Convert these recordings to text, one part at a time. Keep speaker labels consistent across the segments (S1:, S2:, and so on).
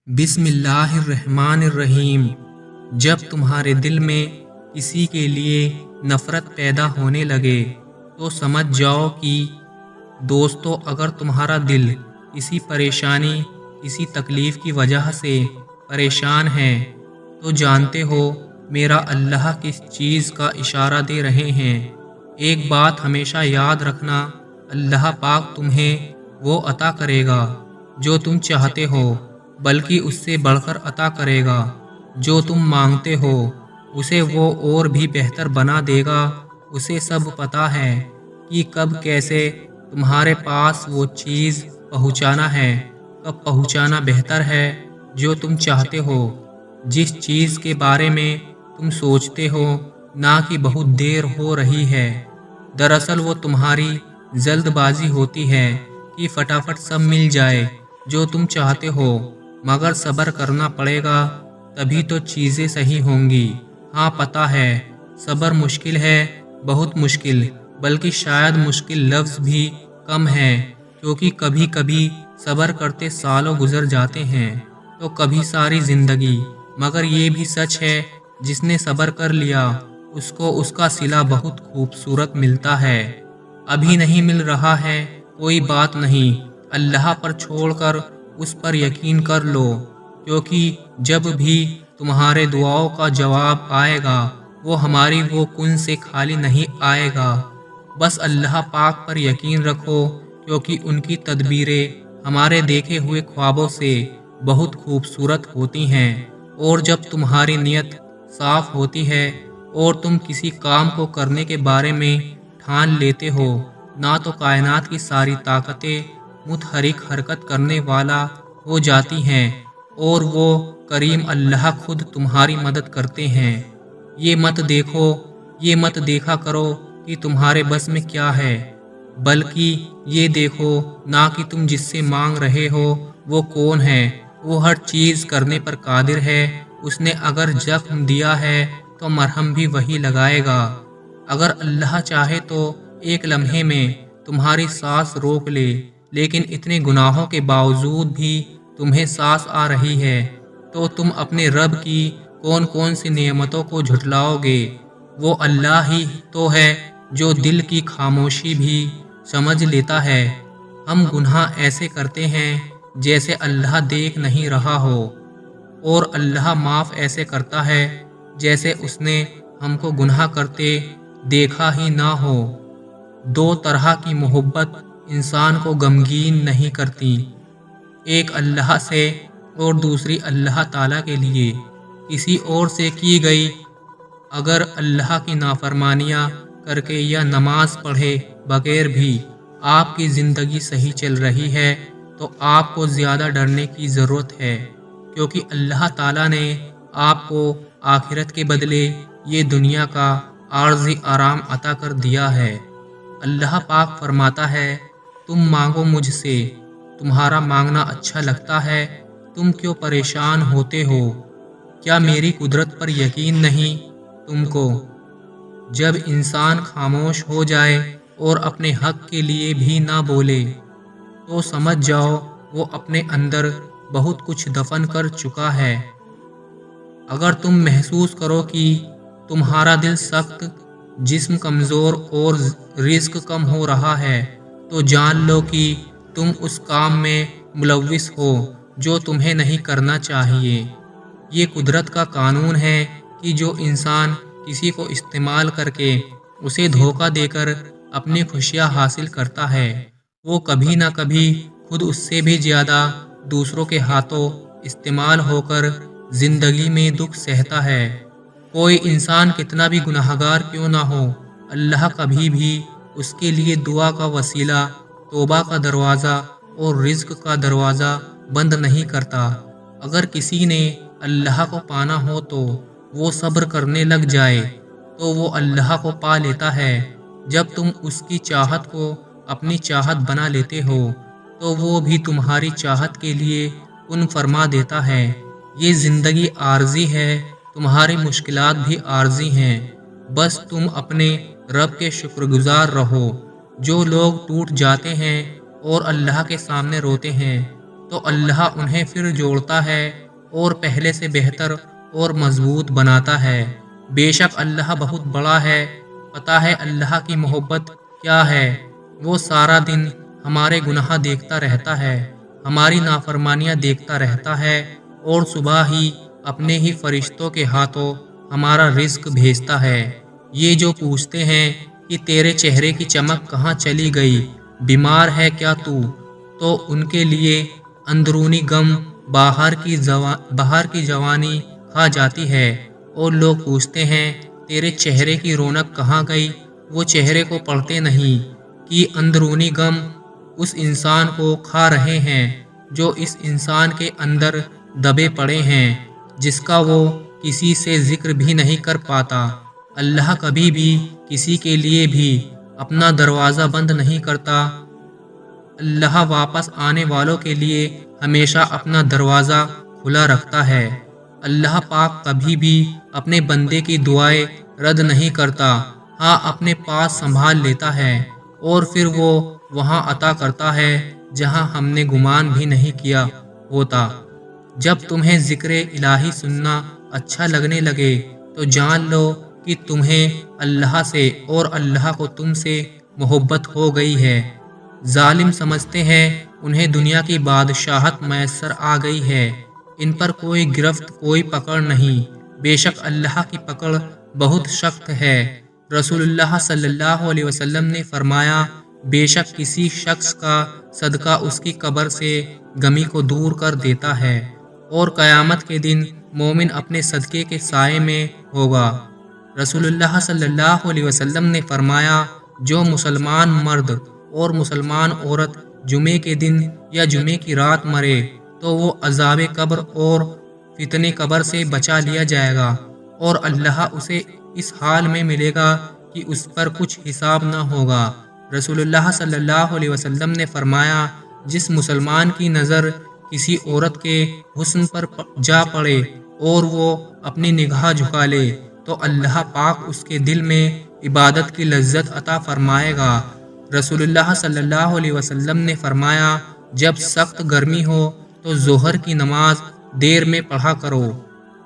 S1: بسم اللہ الرحمن الرحیم۔ جب تمہارے دل میں کسی کے لیے نفرت پیدا ہونے لگے تو سمجھ جاؤ کہ دوستو، اگر تمہارا دل کسی پریشانی، کسی تکلیف کی وجہ سے پریشان ہے تو جانتے ہو میرا اللہ کس چیز کا اشارہ دے رہے ہیں۔ ایک بات ہمیشہ یاد رکھنا، اللہ پاک تمہیں وہ عطا کرے گا جو تم چاہتے ہو، بلکہ اس سے بڑھ کر عطا کرے گا۔ جو تم مانگتے ہو اسے وہ اور بھی بہتر بنا دے گا۔ اسے سب پتہ ہے کہ کب کیسے تمہارے پاس وہ چیز پہنچانا ہے، کب پہنچانا بہتر ہے جو تم چاہتے ہو، جس چیز کے بارے میں تم سوچتے ہو، نہ کہ بہت دیر ہو رہی ہے۔ دراصل وہ تمہاری جلد بازی ہوتی ہے کہ فٹافٹ سب مل جائے جو تم چاہتے ہو، مگر صبر کرنا پڑے گا، تبھی تو چیزیں صحیح ہوں گی۔ ہاں پتہ ہے صبر مشکل ہے، بہت مشکل، بلکہ شاید مشکل لفظ بھی کم ہے، کیونکہ کبھی کبھی صبر کرتے سالوں گزر جاتے ہیں تو کبھی ساری زندگی۔ مگر یہ بھی سچ ہے جس نے صبر کر لیا اس کو اس کا صلہ بہت خوبصورت ملتا ہے۔ ابھی نہیں مل رہا ہے کوئی بات نہیں، اللہ پر چھوڑ کر اس پر یقین کر لو، کیونکہ جب بھی تمہارے دعاؤں کا جواب آئے گا وہ ہماری وہ کن سے خالی نہیں آئے گا۔ بس اللہ پاک پر یقین رکھو، کیونکہ ان کی تدبیریں ہمارے دیکھے ہوئے خوابوں سے بہت خوبصورت ہوتی ہیں، اور جب تمہاری نیت صاف ہوتی ہے اور تم کسی کام کو کرنے کے بارے میں ٹھان لیتے ہو، نہ تو کائنات کی ساری طاقتیں متحرک حرکت کرنے والا ہو جاتی ہیں اور وہ کریم اللہ خود تمہاری مدد کرتے ہیں۔ یہ مت دیکھا کرو کہ تمہارے بس میں کیا ہے، بلکہ یہ دیکھو نہ کہ تم جس سے مانگ رہے ہو وہ کون ہے۔ وہ ہر چیز کرنے پر قادر ہے، اس نے اگر زخم دیا ہے تو مرہم بھی وہی لگائے گا۔ اگر اللہ چاہے تو ایک لمحے میں تمہاری سانس روک لے، لیکن اتنے گناہوں کے باوجود بھی تمہیں سانس آ رہی ہے تو تم اپنے رب کی کون سی نعمتوں کو جھٹلاؤ گے؟ وہ اللہ ہی تو ہے جو دل کی خاموشی بھی سمجھ لیتا ہے۔ ہم گناہ ایسے کرتے ہیں جیسے اللہ دیکھ نہیں رہا ہو، اور اللہ معاف ایسے کرتا ہے جیسے اس نے ہم کو گناہ کرتے دیکھا ہی نہ ہو۔ دو طرح کی محبت انسان کو غمگین نہیں کرتی، ایک اللہ سے اور دوسری اللہ تعالیٰ کے لیے کسی اور سے کی گئی۔ اگر اللہ کی نافرمانیاں کر کے یا نماز پڑھے بغیر بھی آپ کی زندگی صحیح چل رہی ہے تو آپ کو زیادہ ڈرنے کی ضرورت ہے، کیونکہ اللہ تعالیٰ نے آپ کو آخرت کے بدلے یہ دنیا کا عارضی آرام عطا کر دیا ہے۔ اللہ پاک فرماتا ہے، تم مانگو مجھ سے، تمہارا مانگنا اچھا لگتا ہے، تم کیوں پریشان ہوتے ہو؟ کیا میری قدرت پر یقین نہیں تم کو؟ جب انسان خاموش ہو جائے اور اپنے حق کے لیے بھی نہ بولے تو سمجھ جاؤ وہ اپنے اندر بہت کچھ دفن کر چکا ہے۔ اگر تم محسوس کرو کہ تمہارا دل سخت، جسم کمزور اور رزق کم ہو رہا ہے تو جان لو کہ تم اس کام میں ملوث ہو جو تمہیں نہیں کرنا چاہیے۔ یہ قدرت کا قانون ہے کہ جو انسان کسی کو استعمال کر کے اسے دھوکہ دے کر اپنی خوشیاں حاصل کرتا ہے، وہ کبھی نہ کبھی خود اس سے بھی زیادہ دوسروں کے ہاتھوں استعمال ہو کر زندگی میں دکھ سہتا ہے۔ کوئی انسان کتنا بھی گناہگار کیوں نہ ہو، اللہ کبھی بھی اس کے لیے دعا کا وسیلہ، توبہ کا دروازہ اور رزق کا دروازہ بند نہیں کرتا۔ اگر کسی نے اللہ کو پانا ہو تو وہ صبر کرنے لگ جائے تو وہ اللہ کو پا لیتا ہے۔ جب تم اس کی چاہت کو اپنی چاہت بنا لیتے ہو تو وہ بھی تمہاری چاہت کے لیے کن فرما دیتا ہے۔ یہ زندگی عارضی ہے، تمہاری مشکلات بھی عارضی ہیں، بس تم اپنے رب کے شکر گزار رہو۔ جو لوگ ٹوٹ جاتے ہیں اور اللہ کے سامنے روتے ہیں تو اللہ انہیں پھر جوڑتا ہے اور پہلے سے بہتر اور مضبوط بناتا ہے۔ بے شک اللہ بہت بڑا ہے۔ پتہ ہے اللہ کی محبت کیا ہے؟ وہ سارا دن ہمارے گناہ دیکھتا رہتا ہے، ہماری نافرمانیاں دیکھتا رہتا ہے، اور صبح ہی اپنے ہی فرشتوں کے ہاتھوں ہمارا رزق بھیجتا ہے۔ یہ جو پوچھتے ہیں کہ تیرے چہرے کی چمک کہاں چلی گئی، بیمار ہے کیا تو ان کے لیے اندرونی غم باہر کی جوانی کھا جاتی ہے۔ اور لوگ پوچھتے ہیں تیرے چہرے کی رونق کہاں گئی، وہ چہرے کو پڑھتے نہیں کہ اندرونی غم اس انسان کو کھا رہے ہیں جو اس انسان کے اندر دبے پڑے ہیں، جس کا وہ کسی سے ذکر بھی نہیں کر پاتا۔ اللہ کبھی بھی کسی کے لیے بھی اپنا دروازہ بند نہیں کرتا۔ اللہ واپس آنے والوں کے لیے ہمیشہ اپنا دروازہ کھلا رکھتا ہے۔ اللہ پاک کبھی بھی اپنے بندے کی دعائیں رد نہیں کرتا، ہاں اپنے پاس سنبھال لیتا ہے اور پھر وہ وہاں عطا کرتا ہے جہاں ہم نے گمان بھی نہیں کیا ہوتا۔ جب تمہیں ذکر الہی سننا اچھا لگنے لگے تو جان لو کہ تمہیں اللہ سے اور اللہ کو تم سے محبت ہو گئی ہے۔ ظالم سمجھتے ہیں انہیں دنیا کی بادشاہت میسر آ گئی ہے، ان پر کوئی گرفت کوئی پکڑ نہیں۔ بے شک اللہ کی پکڑ بہت سخت ہے۔ رسول اللہ صلی اللہ علیہ وسلم نے فرمایا، بے شک کسی شخص کا صدقہ اس کی قبر سے غمی کو دور کر دیتا ہے، اور قیامت کے دن مومن اپنے صدقے کے سائے میں ہوگا۔ رسول اللہ صلی اللہ علیہ وسلم نے فرمایا، جو مسلمان مرد اور مسلمان عورت جمعے کے دن یا جمعے کی رات مرے تو وہ عذاب قبر اور فتنہ قبر سے بچا لیا جائے گا، اور اللہ اسے اس حال میں ملے گا کہ اس پر کچھ حساب نہ ہوگا۔ رسول اللہ صلی اللہ علیہ وسلم نے فرمایا، جس مسلمان کی نظر کسی عورت کے حسن پر جا پڑے اور وہ اپنی نگاہ جھکا لے تو اللہ پاک اس کے دل میں عبادت کی لذت عطا فرمائے گا۔ رسول اللہ صلی اللہ علیہ وسلم نے فرمایا، جب سخت گرمی ہو تو ظہر کی نماز دیر میں پڑھا کرو،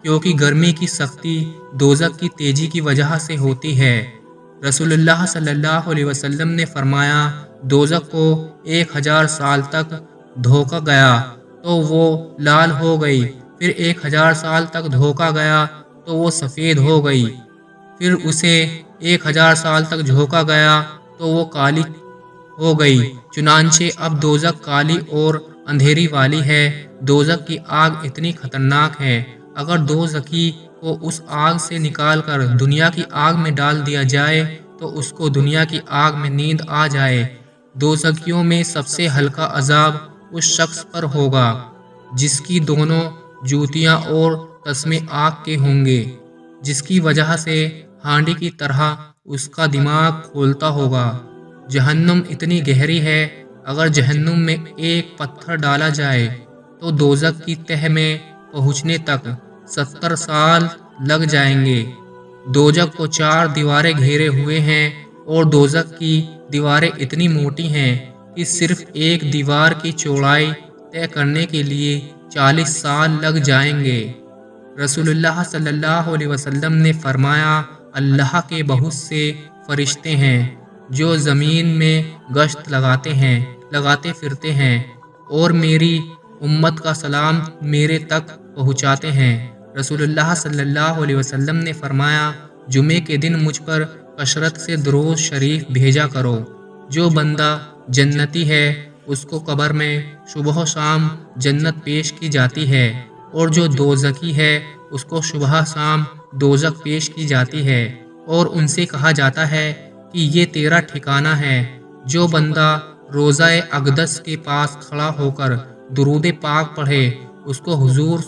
S1: کیونکہ گرمی کی سختی دوزخ کی تیزی کی وجہ سے ہوتی ہے۔ رسول اللہ صلی اللہ علیہ وسلم نے فرمایا، دوزخ کو 1000 سال تک دھوکا گیا تو وہ لال ہو گئی، پھر 1000 سال تک دھوکا گیا تو وہ سفید ہو گئی، پھر اسے 1000 سال تک جھونکا گیا تو وہ کالی ہو گئی۔ چنانچہ اب دوزخ کالی اور اندھیری والی ہے۔ دوزخ کی آگ اتنی خطرناک ہے، اگر دوزخی کو اس آگ سے نکال کر دنیا کی آگ میں ڈال دیا جائے تو اس کو دنیا کی آگ میں نیند آ جائے۔ دوزخیوں میں سب سے ہلکا عذاب اس شخص پر ہوگا جس کی دونوں جوتیاں اور تسمے آگ کے ہوں گے، جس کی وجہ سے ہانڈی کی طرح اس کا دماغ کھولتا ہوگا۔ جہنم اتنی گہری ہے، اگر جہنم میں ایک پتھر ڈالا جائے تو دوزخ کی تہہ میں پہنچنے تک 70 سال لگ جائیں گے۔ دوزخ کو 4 دیواریں گھیرے ہوئے ہیں، اور دوزخ کی دیواریں اتنی موٹی ہیں کہ صرف ایک دیوار کی چوڑائی طے کرنے کے لیے 40 سال لگ جائیں گے۔ رسول اللہ صلی اللہ علیہ وسلم نے فرمایا، اللہ کے بہت سے فرشتے ہیں جو زمین میں گشت لگاتے پھرتے ہیں اور میری امت کا سلام میرے تک پہنچاتے ہیں۔ رسول اللہ صلی اللہ علیہ وسلم نے فرمایا، جمعے کے دن مجھ پر کثرت سے درود شریف بھیجا کرو۔ جو بندہ جنتی ہے اس کو قبر میں صبح و شام جنت پیش کی جاتی ہے، اور جو دوزخی ہے اس کو صبح شام دوزخ پیش کی جاتی ہے، اور ان سے کہا جاتا ہے کہ یہ تیرا ٹھکانہ ہے۔ جو بندہ روضہ اقدس کے پاس کھڑا ہو کر درود پاک پڑھے اس کو حضور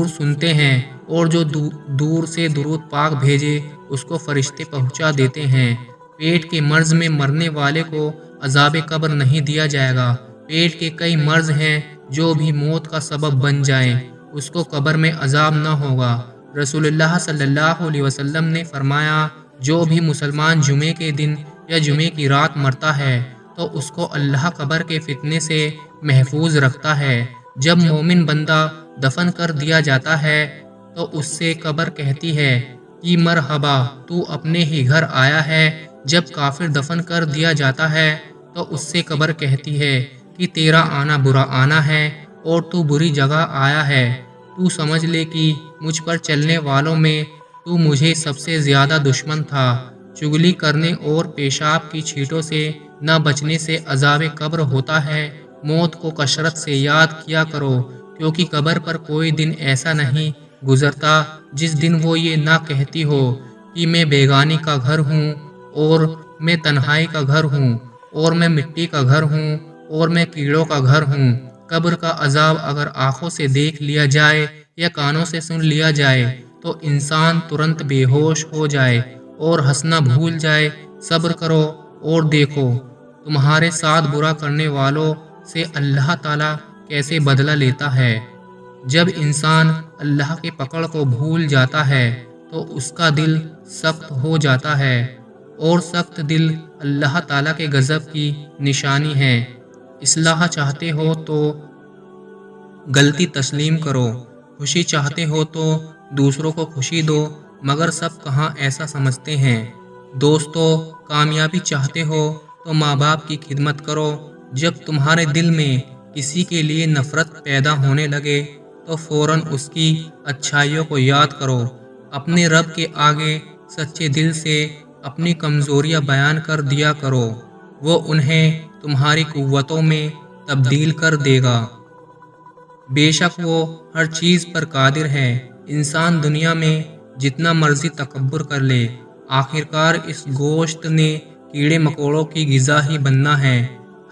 S1: سنتے ہیں، اور جو دور سے درود پاک بھیجے اس کو فرشتے پہنچا دیتے ہیں۔ پیٹ کے مرض میں مرنے والے کو عذاب قبر نہیں دیا جائے گا۔ پیٹ کے کئی مرض ہیں جو بھی موت کا سبب بن جائیں، اس کو قبر میں عذاب نہ ہوگا۔ رسول اللہ صلی اللہ علیہ وسلم نے فرمایا، جو بھی مسلمان جمعے کے دن یا جمعے کی رات مرتا ہے تو اس کو اللہ قبر کے فتنے سے محفوظ رکھتا ہے۔ جب مومن بندہ دفن کر دیا جاتا ہے تو اس سے قبر کہتی ہے کہ مرحبا، تو اپنے ہی گھر آیا ہے۔ جب کافر دفن کر دیا جاتا ہے تو اس سے قبر کہتی ہے کہ تیرا آنا برا آنا ہے اور تو بری جگہ آیا ہے۔ تو سمجھ لے کہ مجھ پر چلنے والوں میں تو مجھے سب سے زیادہ دشمن تھا۔ چگلی کرنے اور پیشاب کی چھینٹوں سے نہ بچنے سے عذاب قبر ہوتا ہے۔ موت کو کثرت سے یاد کیا کرو، کیونکہ قبر پر کوئی دن ایسا نہیں گزرتا جس دن وہ یہ نہ کہتی ہو کہ میں بیگانی کا گھر ہوں، اور میں تنہائی کا گھر ہوں، اور میں مٹی کا گھر ہوں، اور میں کیڑوں کا گھر ہوں۔ قبر کا عذاب اگر آنکھوں سے دیکھ لیا جائے یا کانوں سے سن لیا جائے تو انسان ترنت بے ہوش ہو جائے اور ہنسنا بھول جائے۔ صبر کرو اور دیکھو تمہارے ساتھ برا کرنے والوں سے اللہ تعالیٰ کیسے بدلہ لیتا ہے۔ جب انسان اللہ کے پکڑ کو بھول جاتا ہے تو اس کا دل سخت ہو جاتا ہے، اور سخت دل اللہ تعالیٰ کے غضب کی نشانی ہے۔ اصلاح چاہتے ہو تو غلطی تسلیم کرو، خوشی چاہتے ہو تو دوسروں کو خوشی دو، مگر سب کہاں ایسا سمجھتے ہیں۔ دوستو، کامیابی چاہتے ہو تو ماں باپ کی خدمت کرو۔ جب تمہارے دل میں کسی کے لیے نفرت پیدا ہونے لگے تو فوراً اس کی اچھائیوں کو یاد کرو۔ اپنے رب کے آگے سچے دل سے اپنی کمزوریاں بیان کر دیا کرو، وہ انہیں تمہاری قوتوں میں تبدیل کر دے گا۔ بے شک وہ ہر چیز پر قادر ہے۔ انسان دنیا میں جتنا مرضی تکبر کر لے، آخرکار اس گوشت نے کیڑے مکوڑوں کی غذا ہی بننا ہے۔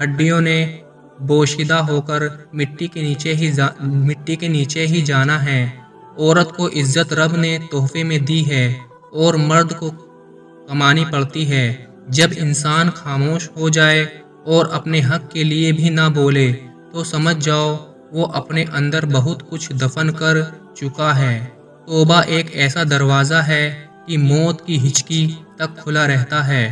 S1: ہڈیوں نے بوشیدہ ہو کر مٹی کے نیچے ہی جانا ہے۔ عورت کو عزت رب نے تحفے میں دی ہے اور مرد کو کمانی پڑتی ہے۔ جب انسان خاموش ہو جائے اور اپنے حق کے لیے بھی نہ بولے تو سمجھ جاؤ وہ اپنے اندر بہت کچھ دفن کر چکا ہے۔ توبہ ایک ایسا دروازہ ہے کہ موت کی ہچکی تک کھلا رہتا ہے۔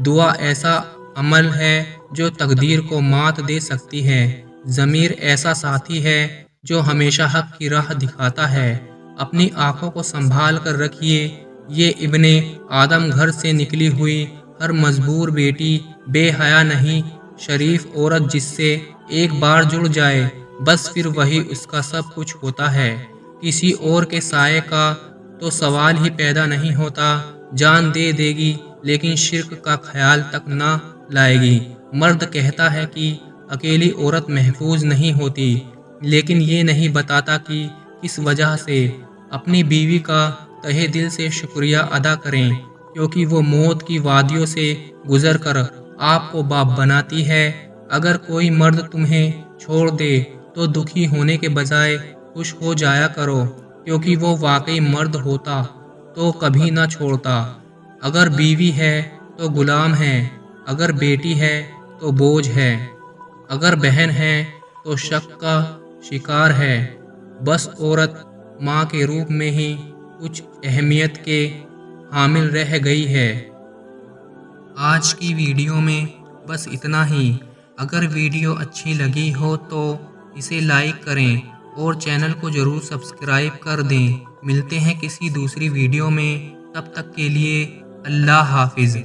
S1: دعا ایسا عمل ہے جو تقدیر کو مات دے سکتی ہے۔ ضمیر ایسا ساتھی ہے جو ہمیشہ حق کی راہ دکھاتا ہے۔ اپنی آنکھوں کو سنبھال کر رکھیے، یہ ابن آدم گھر سے نکلی ہوئی ہر مجبور بیٹی بے حیا نہیں۔ شریف عورت جس سے ایک بار جڑ جائے بس پھر وہی اس کا سب کچھ ہوتا ہے۔ کسی اور کے سائے کا تو سوال ہی پیدا نہیں ہوتا۔ جان دے دے گی لیکن شرک کا خیال تک نہ لائے گی۔ مرد کہتا ہے کہ اکیلی عورت محفوظ نہیں ہوتی، لیکن یہ نہیں بتاتا کہ کس وجہ سے۔ اپنی بیوی کا تہہ دل سے شکریہ ادا کریں، کیونکہ وہ موت کی وادیوں سے گزر کر آپ کو باپ بناتی ہے۔ اگر کوئی مرد تمہیں چھوڑ دے تو دکھی ہونے کے بجائے خوش ہو جایا کرو، کیونکہ وہ واقعی مرد ہوتا تو کبھی نہ چھوڑتا۔ اگر بیوی ہے تو غلام ہے، اگر بیٹی ہے تو بوجھ ہے، اگر بہن ہے تو شک کا شکار ہے۔ بس عورت ماں کے روپ میں ہی کچھ اہمیت کے حامل رہ گئی ہے۔ آج کی ویڈیو میں بس اتنا ہی۔ اگر ویڈیو اچھی لگی ہو تو اسے لائک کریں اور چینل کو ضرور سبسکرائب کر دیں۔ ملتے ہیں کسی دوسری ویڈیو میں، تب تک کے لیے اللہ حافظ۔